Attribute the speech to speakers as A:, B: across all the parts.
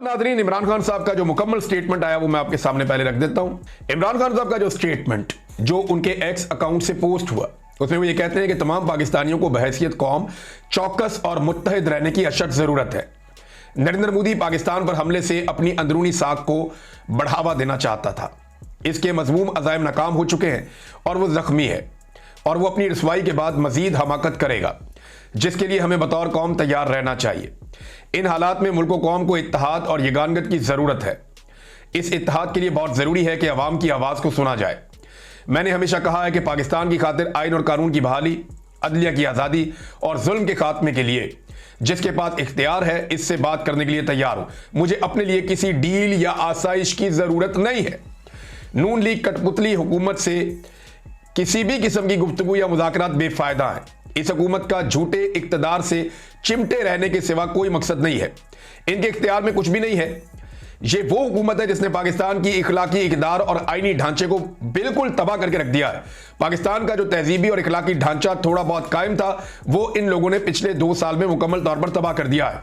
A: नाजरीन, इमरान खान साहब का जो मुकम्मल स्टेटमेंट आया वो मैं आपके सामने पहले रख देता हूं। इमरान खान साहब का जो स्टेटमेंट जो उनके एक्स अकाउंट से पोस्ट हुआ उसमें वो ये कहते हैं कि तमाम पाकिस्तानियों को बहैसियत कौम चौकस और मुत्तहिद रहने की अशद जरूरत है। नरेंद्र मोदी पाकिस्तान पर हमले से अपनी अंदरूनी साख को बढ़ावा देना चाहता था। इसके मज़मूम अज़ाइम नाकाम हो चुके हैं और वो जख्मी है और वो अपनी रसवाई के बाद मजीद हमाकत करेगा, जिसके लिए हमें बतौर कौम तैयार रहना चाहिए। इन हालात में मुल्क कौम को इत्तेहाद और यगानगत की ज़रूरत है। इस इत्तेहाद के लिए बहुत ज़रूरी है कि अवाम की आवाज़ को सुना जाए। मैंने हमेशा कहा है कि पाकिस्तान की खातिर आइन और कानून की बहाली, अदलिया की आज़ादी और जुल्म के खात्मे के लिए जिसके पास इख्तियार है, इससे बात करने के लिए तैयार हूं। मुझे अपने लिए किसी डील या आसाइश की ज़रूरत नहीं है। नून लीग कठपुतली हुकूमत से किसी भी किस्म की गुफ्तगू या मुज़ाकरात बेफायदा है। इस हुकूमत का झूठे इक़्तिदार से चिमटे रहने के सिवा कोई मकसद नहीं है। इनके इख्तियार में कुछ भी नहीं है। ये वो हुकूमत है जिसने पाकिस्तान की इखलाकी इक़दार और आईनी ढांचे को बिल्कुल तबाह करके रख दिया है। पाकिस्तान का जो तहजीबी और इखलाकी ढांचा थोड़ा बहुत कायम था, वो इन लोगों ने पिछले 2 साल में मुकम्मल तौर पर तबाह कर दिया है।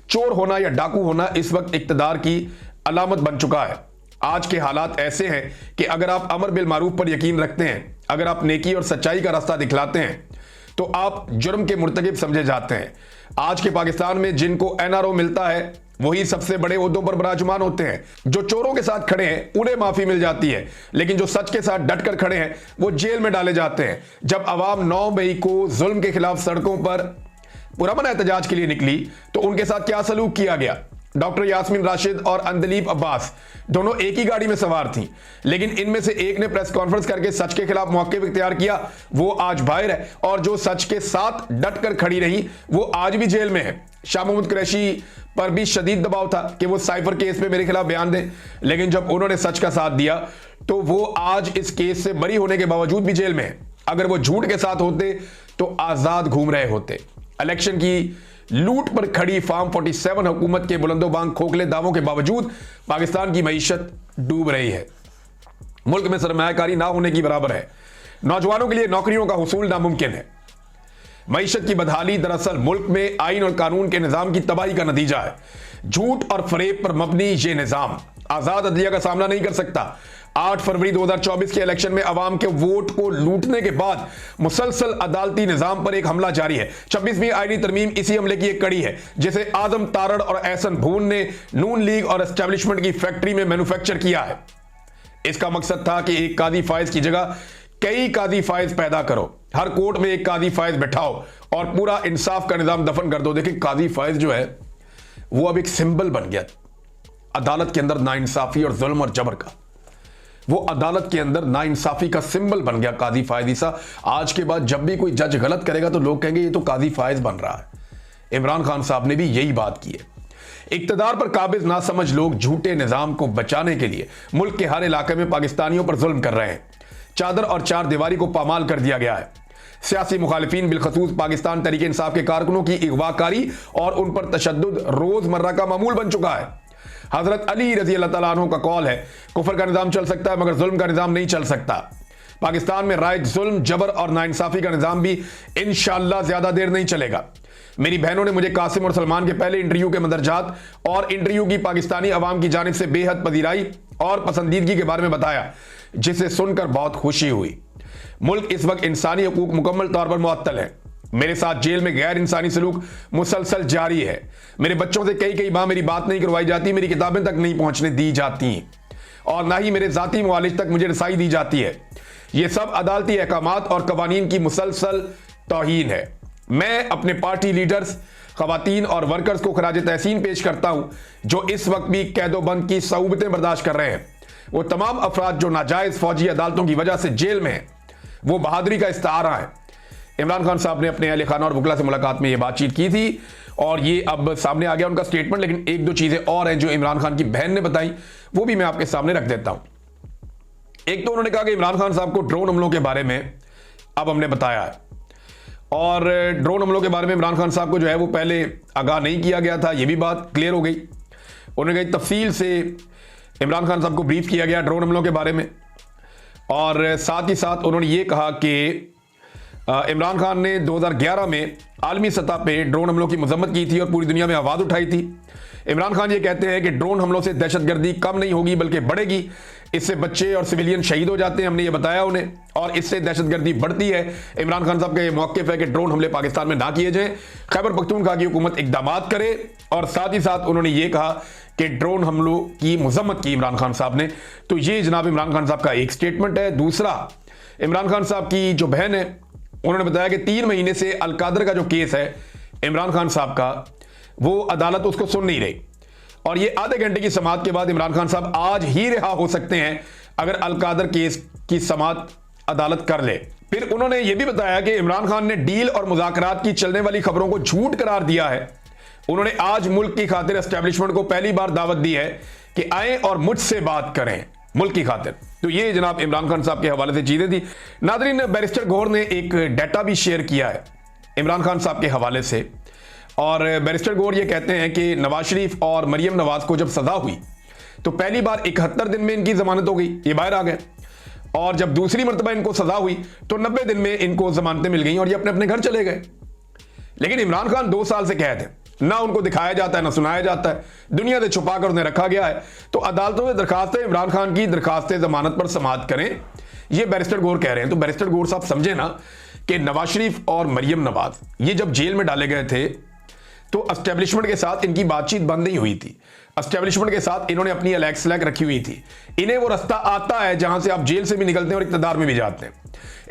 A: चोर होना या डाकू होना इस वक्त इक़्तिदार की अलामत बन चुका है। आज के हालात ऐसे हैं कि अगर आप अमर बिल मारूफ पर यकीन रखते हैं, अगर आप नेकी और सच्चाई का रास्ता दिखलाते हैं, तो आप जुर्म के मुर्तकिब समझे जाते हैं। आज के पाकिस्तान में जिनको एनआरओ मिलता है वही सबसे बड़े ओहदों पर बराजमान होते हैं। जो चोरों के साथ खड़े हैं उन्हें माफी मिल जाती है, लेकिन जो सच के साथ डट कर खड़े हैं वो जेल में डाले जाते हैं। जब अवाम 9 मई को जुल्म के खिलाफ सड़कों पर पुरअमन एहतजाज के लिए निकली तो उनके साथ क्या सलूक किया गया। डॉक्टर यास्मीन राशिद और अंदलीब अब्बास दोनों एक ही गाड़ी में सवार थीं, लेकिन इनमें से एक ने प्रेस कॉन्फ्रेंस करके सच के खिलाफ मौक़िफ़ इख्तियार किया, वो आज बाहर है, और जो सच के साथ डट कर खड़ी रही वो आज भी जेल में है। शाह मोहम्मद कुरैशी पर भी शदीद दबाव था कि वो साइफर केस पे मेरे खिलाफ बयान दें, लेकिन जब उन्होंने सच का साथ दिया तो वो आज इस केस से बरी होने के बावजूद भी जेल में है। अगर वो झूठ के साथ होते तो आजाद घूम रहे होते। इलेक्शन की लूट पर खड़ी फार्म 47 हुकूमत के बुलंदोबांग खोखले दावों के बावजूद पाकिस्तान की मईशत डूब रही है। मुल्क में सरमायाकारी ना होने की बराबर है। नौजवानों के लिए नौकरियों का हुसूल नामुमकिन है। मईशत की बदहाली दरअसल मुल्क में आइन और कानून के निज़ाम की तबाही का नतीजा है। झूठ और फरेब पर मबनी ये निज़ाम आज़ाद अदलिया का सामना नहीं कर सकता। 8 फरवरी 2024 के इलेक्शन में अवाम के वोट को लूटने के बाद मुसलसल अदालती निज़ाम पर एक हमला जारी है। 26वीं आईनी तरमीम इसी हमले की एक कड़ी है, जिसे आजम तारड़ और एहसन भून ने नून लीग और एस्टेब्लिशमेंट की फैक्ट्री में मैन्युफैक्चर किया है। इसका मकसद था कि एक कादी फायज की जगह कई कादी फायज पैदा करो, हर कोर्ट में एक कादी फायज बैठाओ और पूरा इंसाफ का निज़ाम दफन कर दो। देखिए, कादी फायज जो है वो अब एक सिंबल बन गया अदालत के अंदर नाइंसाफी और जुल्म और जबर का। वो अदालत के अंदर नाइंसाफी का सिंबल बन गया कादी फायज ईसा। आज के बाद जब भी कोई जज गलत करेगा तो लोग कहेंगे ये तो कादी फायज बन रहा है। इमरान खान साहब ने भी यही बात की है। इक्तदार पर काबिज ना समझ लोग झूठे निज़ाम को बचाने के लिए मुल्क के हर इलाके में पाकिस्तानियों पर जुल्म कर रहे हैं। चादर और चार दीवारी को पामाल कर दिया गया है। सियासी मुखालिफिन बिलखसूस पाकिस्तान तहरीक इंसाफ के कारकुनों की अगवाकारी और उन पर तशद्दुद रोजमर्रा का मामूल बन चुका है। हजरत अली रजी अल्लाह तआला अन्हु का कौल है, कुफर का निज़ाम चल सकता है मगर जुल्म का निज़ाम नहीं चल सकता। पाकिस्तान में राइज जुल्म, जबर और नाइंसाफी का निज़ाम भी इंशाअल्लाह ज्यादा देर नहीं चलेगा। मेरी बहनों ने मुझे कासिम और सलमान के पहले इंटरव्यू के मदरजात और इंटरव्यू की पाकिस्तानी अवाम की जानिब से बेहद पजीराई और पसंदीदगी के बारे में बताया, जिसे सुनकर बहुत खुशी हुई। मुल्क इस वक्त इंसानी हकूक मुकम्मल तौर पर मुअत्तल है। मेरे साथ जेल में गैर इंसानी सलूक मुसलसल जारी है। मेरे बच्चों से कई बार मेरी बात नहीं करवाई जाती, मेरी किताबें तक नहीं पहुंचने दी जाती और ना ही मेरे जाती मुआलिज तक मुझे रसाई दी जाती है। यह सब अदालती अहकामात और कवानीन की मुसलसल तौहीन है। मैं अपने पार्टी लीडर्स, खवातीन और वर्कर्स को खराज तहसीन पेश करता हूं जो इस वक्त भी कैदोबंद की सऊबतें बर्दाश्त कर रहे हैं। वो तमाम अफराद जो नाजायज फौजी अदालतों की वजह से जेल में हैं, वो बहादुरी का इस्तारा है। इमरान खान साहब ने अपने अहले खाना और वकला से मुलाकात में ये बातचीत की थी और ये अब सामने आ गया उनका स्टेटमेंट। लेकिन 1-2 चीजें और हैं जो इमरान खान की बहन ने बताई, वो भी मैं आपके सामने रख देता हूं। एक तो उन्होंने कहा कि इमरान खान साहब को ड्रोन हमलों के बारे में अब हमने बताया है और ड्रोन हमलों के बारे में इमरान खान साहब को जो है वो पहले आगाह नहीं किया गया था। ये भी बात क्लियर हो गई। उन्होंने कही तफसील से इमरान खान साहब को ब्रीफ किया गया ड्रोन हमलों के बारे में और साथ ही साथ उन्होंने ये कहा कि इमरान खान ने 2011 में आलमी सतह पे ड्रोन हमलों की मजम्मत की थी और पूरी दुनिया में आवाज उठाई थी। इमरान खान ये कहते हैं कि ड्रोन हमलों से दहशतगर्दी कम नहीं होगी बल्कि बढ़ेगी, इससे बच्चे और सिविलियन शहीद हो जाते हैं, हमने ये बताया उन्हें, और इससे दहशतगर्दी बढ़ती है। इमरान खान साहब का ये मौक़िफ़ है कि ड्रोन हमले पाकिस्तान में ना किए जाएं, खैबर पख्तूनख्वा की हुकूमत इक़दाम करे, और साथ ही साथ उन्होंने ये कहा कि ड्रोन हमलों की मजम्मत की इमरान खान साहब ने। तो ये जनाब इमरान खान साहब का एक स्टेटमेंट है। दूसरा, इमरान खान साहब की जो बहन है उन्होंने बताया कि 3 महीने से अलकादर का जो केस है इमरान खान साहब का, वो अदालत उसको सुन नहीं रही, और ये आधे घंटे की समाअत के बाद इमरान खान साहब आज ही रिहा हो सकते हैं अगर अलकादर केस की समाअत अदालत कर ले। फिर उन्होंने ये भी बताया कि इमरान खान ने डील और मुज़ाकरात की चलने वाली खबरों को झूठ करार दिया है। उन्होंने आज मुल्क की खातिर एस्टेब्लिशमेंट को पहली बार दावत दी है कि आए और मुझसे बात करें मुल्क की खातिर। तो ये जनाब इमरान खान साहब के हवाले से चीजें थी। नाज़रीन, बैरिस्टर गौहर ने एक डाटा भी शेयर किया है इमरान खान साहब के हवाले से, और बैरिस्टर गौहर ये कहते हैं कि नवाज शरीफ और मरियम नवाज को जब सजा हुई तो पहली बार 71 दिन में इनकी जमानत हो गई, ये बाहर आ गए, और जब दूसरी मरतबा इनको सजा हुई तो 90 दिन में इनको जमानतें मिल गई और ये अपने अपने घर चले गए। लेकिन इमरान खान 2 साल से कैद है, ना उनको दिखाया जाता है ना सुनाया जाता है, दुनिया से छुपा कर उन्हें रखा गया है। तो अदालतों में दरखास्त है इमरान खान की दरखास्त जमानत पर समाअत करें, ये बैरिस्टर गौहर कह रहे हैं। तो बैरिस्टर गौहर साहब समझे ना कि नवाज शरीफ और मरियम नवाज ये जब जेल में डाले गए थे तो एस्टेब्लिशमेंट के साथ इनकी बातचीत बंद नहीं हुई थी, एस्टेब्लिशमेंट के साथ इन्होंने अपनी अलैग सलैग रखी हुई थी। इन्हें वो रास्ता आता है जहां से आप जेल से भी निकलते हैं और इक़्तिदार में भी जाते हैं।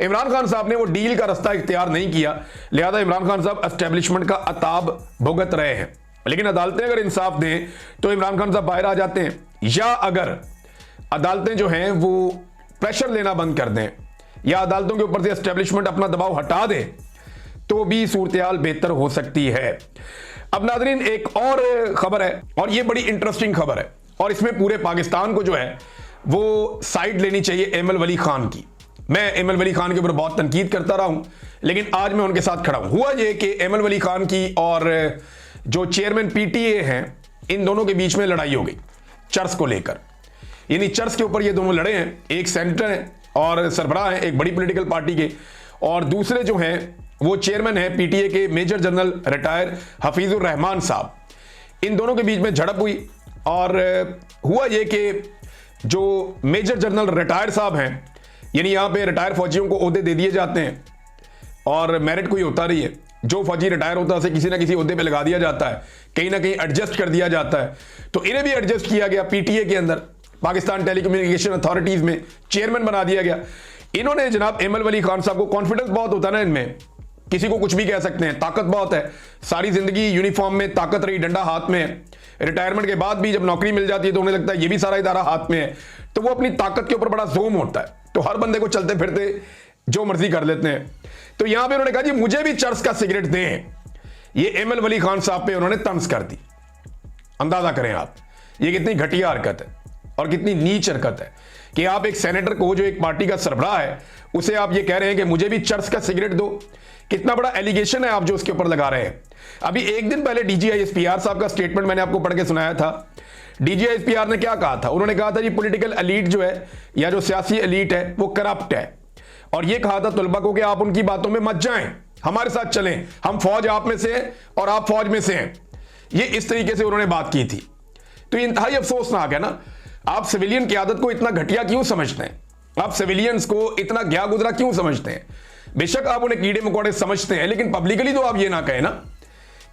A: इमरान खान साहब ने वो डील का रास्ता इख्तियार नहीं किया, लिहाजा इमरान खान साहब एस्टेब्लिशमेंट का अताब भुगत रहे हैं। लेकिन अदालतें अगर इंसाफ दें तो इमरान खान साहब बाहर आ जाते हैं, या अगर अदालतें जो हैं वो प्रेशर लेना बंद कर दें या अदालतों के ऊपर से एस्टेब्लिशमेंट अपना दबाव हटा दे तो भी सूरत-ए-हाल बेहतर हो सकती है। अब नाज़रीन, एक और खबर है, और ये बड़ी इंटरेस्टिंग खबर है, और इसमें पूरे पाकिस्तान को जो है वो साइड लेनी चाहिए एमएल वली खान की। मैं एमएल वली खान के ऊपर बहुत तनकीद करता रहा हूं, लेकिन आज मैं उनके साथ खड़ा हूं। हुआ ये कि एमएल वली खान की और जो चेयरमैन पीटीए हैं इन दोनों के बीच में लड़ाई हो गई चर्च को लेकर, यानी चर्च के ऊपर ये दोनों लड़े हैं। एक सेनेटर है और सरबराह है एक बड़ी पॉलिटिकल पार्टी के, और दूसरे जो हैं वो चेयरमैन है पीटीए के major general retire Hafizur Rahman साहब। इन दोनों के बीच में झड़प हुई, और हुआ ये कि जो मेजर जनरल रिटायर साहब हैं, यानी यहाँ पे रिटायर फौजियों को ओहदे दे दिए जाते हैं और मेरिट कोई होता नहीं है, जो फौजी रिटायर होता है उसे किसी ना किसी ओहदे पे लगा दिया जाता है, कहीं ना कहीं एडजस्ट कर दिया जाता है। तो इन्हें भी एडजस्ट किया गया पीटीए के अंदर, पाकिस्तान टेलीकम्युनिकेशन अथॉरिटीज में चेयरमैन बना दिया गया। इन्होंने जनाब एमएल वली खान साहब को, कॉन्फिडेंस बहुत होता है ना इनमें, किसी को कुछ भी कह सकते हैं, ताकत बहुत है, सारी जिंदगी यूनिफॉर्म में ताकत रही, डंडा हाथ में है, रिटायरमेंट के बाद भी जब नौकरी मिल जाती है तो उन्हें लगता है ये भी सारा इदारा हाथ में है, तो वो अपनी ताकत के ऊपर बड़ा जोम होता है, तो हर बंदे को चलते फिरते जो मर्जी कर लेते हैं। तो यहां पे उन्होंने कहा जी मुझे भी चर्च का सिगरेट दें, ये एमएल वली खान साहब पे उन्होंने तंज कर दी। अंदाजा करें आप ये कितनी घटिया हरकत है और कितनी नीच हरकत है कि आप एक सेनेटर को, जो एक पार्टी का सरबराह है, उसे आप ये कह रहे हैं कि मुझे भी चर्च का सिगरेट दो। कितना बड़ा एलिगेशन है आप जो उसके ऊपर लगा रहे हैं। अभी एक दिन पहले डीजीआईएसपीआर साहब का स्टेटमेंट मैंने आपको पढ़ के सुनाया था। डीजीआईएसपीआर ने क्या कहा था? उन्होंने कहा था जी पॉलिटिकल एलीट जो है या जो सियासी एलीट है वो करप्ट है, और ये कहा था तलबा को कि आप उनकी बातों में मत जाएं, हमारे साथ चलें, हम फौज आप में से हैं और आप फौज में से हैं। ये इस तरीके से उन्होंने बात की थी। तो ये इंतहाई अफसोसनाक है ना, आप सिविलियन की आदत को इतना घटिया क्यों समझते हैं? आप सिविलियंस को इतना गया गुजरा क्यों समझते हैं? बेशक आप उन्हें कीड़े मकोड़े समझते हैं, लेकिन पब्लिकली तो आप ये ना कहें ना।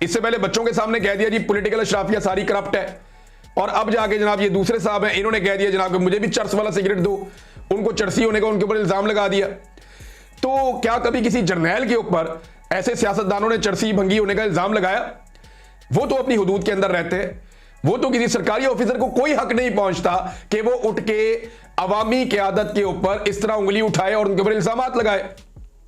A: इससे पहले बच्चों के सामने कह दिया जी पॉलिटिकल अशराफिया सारी करप्ट है, और अब जाके जनाब ये दूसरे साहब हैं, इन्होंने कह दिया जनाब मुझे भी चर्च वाला सिगरेट दो, उनको चर्सी होने का उनके ऊपर इल्जाम लगा दिया। तो क्या कभी किसी जर्नैल के ऊपर ऐसे सियासतदानों ने चर्सी भंगी होने का इल्जाम लगाया? वो तो अपनी हुदूद के अंदर रहते हैं, वो तो किसी सरकारी ऑफिसर को कोई हक नहीं पहुंचता कि वो उठ के अवामी क़यादत के ऊपर इस तरह उंगली उठाए और उनके ऊपर इल्जामात लगाए।